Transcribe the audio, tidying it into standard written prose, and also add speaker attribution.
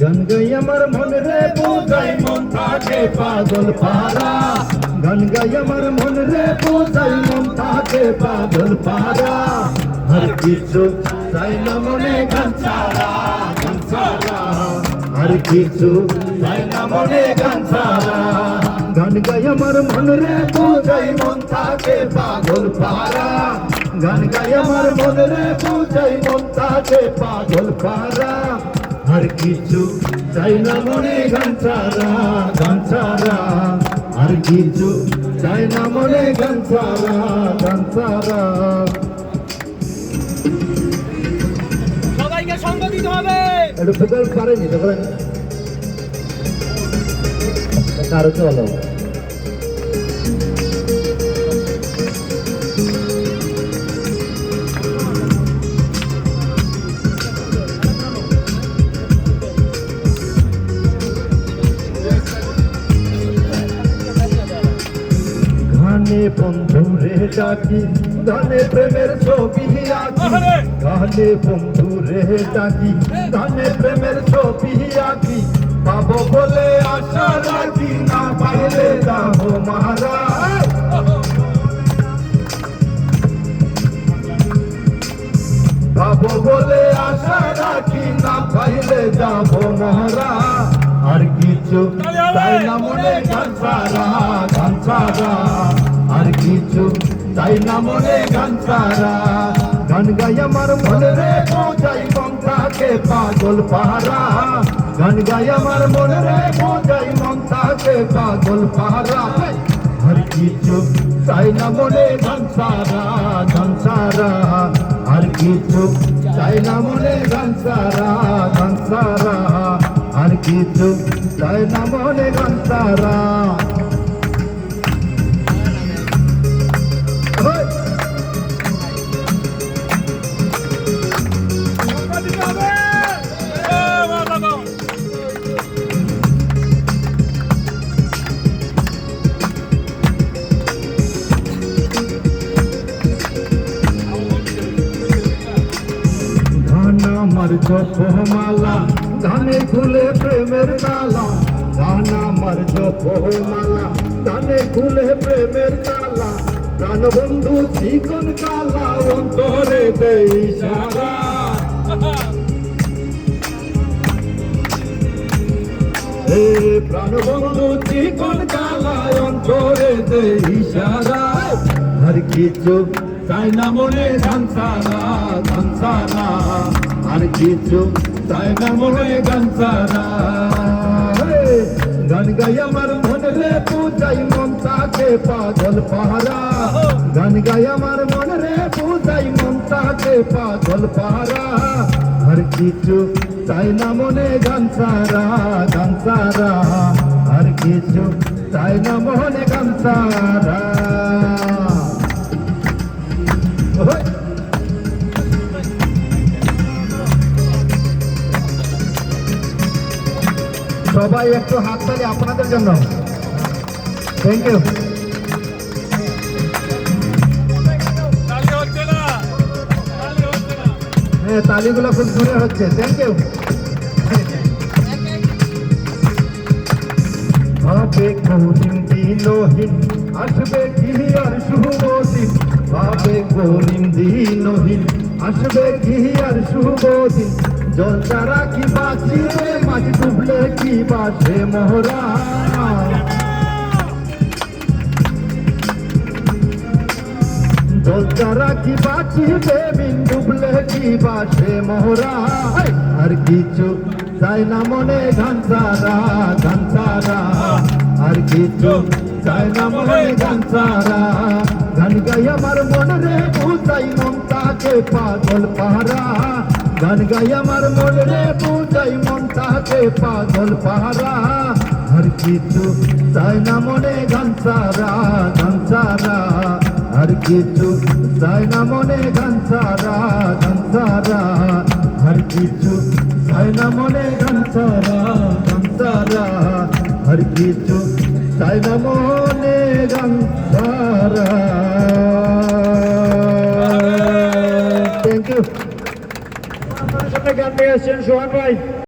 Speaker 1: গান গাই আমার মন রে বোঝাই মন থাকে পাগল পারা গান গাই আমার মন রে বোঝাই মন থাকে পাগল পারা আর কিছু চাই না মনে গান ছাড়া আর কিছু চাই না মনে গান ছাড়া গান গাই আমার মন রে বোঝাই মন থাকে পাগল পারা গান গাই আমার মন রে বোঝাই মন থাকে পাগল পারা আর কিছু চাই না মনে গান ছাড়া আর কিছু চাই না মনে গান ছাড়া
Speaker 2: সবাইকে সঙ্গ দিতে হবে।
Speaker 1: একটু ফেদার পারেনি তখন কারো চলো গানে বন্ধুরে ডাকি গানে প্রেমের ছবি আঁকি গানে বন্ধুরে ডাকি গানে প্রেমের ছবি আঁকি পাবো বলে আশা রাখি না পাইলে যাবো মারা পাবো বলে আশা রাখি না পাইলে যাবো মহারা আর কিছু চাই না মনে গান ছাড়া আর কিছু চাই না মনে গান ছাড়া গান গাই আমার মনে রে বোঝাই মন থাকে পাগল পাহারা গান গাই আমার মনে রে বোঝাই মন থাকে পাগল পাহারা আর কিছু চাই না মনে গান ছাড়া আর কিছু চাই না মনে গান ছাড়া আর কিছু চাই না মনে গান ছাড়া আমার জপমালা গানে খুলে প্রেমের তালা গান আমার জপমালা গানে খুলে প্রেমের তালা প্রাণ বন্ধু চিকন কালা অন্তরে দেই সারা হে প্রাণ বন্ধু চিকন কালা অন্তরে দেই সারা আর কিছু চাই না মনে গান ছাড়া আর কিছু চাই না মনে গান ছাড়া গান গাই আমার মনে রে পূজাই মন থাকে পাগল পাহারা গান গাই আমার মনে রে পূজাই মন থাকে পাগল পাহারা আর কিছু চাই না মনে গান ছাড়া আর কিছু চাই না মনে গান ছাড়া সবাই একটু হাততালি আপনাদের জন্য থ্যাংক ইউ হ্যাঁ তালিগুলো খুব জোরে হচ্ছে থ্যাংক ইউ ভাবে করিম দিনহীন আসবে কি আর শুভদিন ভাবে করিম দিনহীন আসবে কি আর শুভদিন জল চারা কি বাঁচিবে মাছ ডুবলে কি বাসে মোহরা জল চারা কি বাঁচিবে বিন ডুবলে কি বাসে মোহরা আর কিছু চাই না মনে গান ছাড়া আর কিছু চাই না মনে গান ছাড়া গান গাই আমার মন রে বুঝাই মন তাকে পাগল পাহারা গান গাই আমার মন রে বুঝাই মন তাকে পাগল পাহারা আর কিছু চাই না মনে গান ছাড়া আর কিছু চাই না মনে গান ছাড়া আর কিছু চাই না মনে গান ছাড়া আর কিছু চাই না মনে গান ছাড়া। Thank you.
Speaker 2: আপনার সামনে গান নিয়ে আসছেন সোহান ভাই।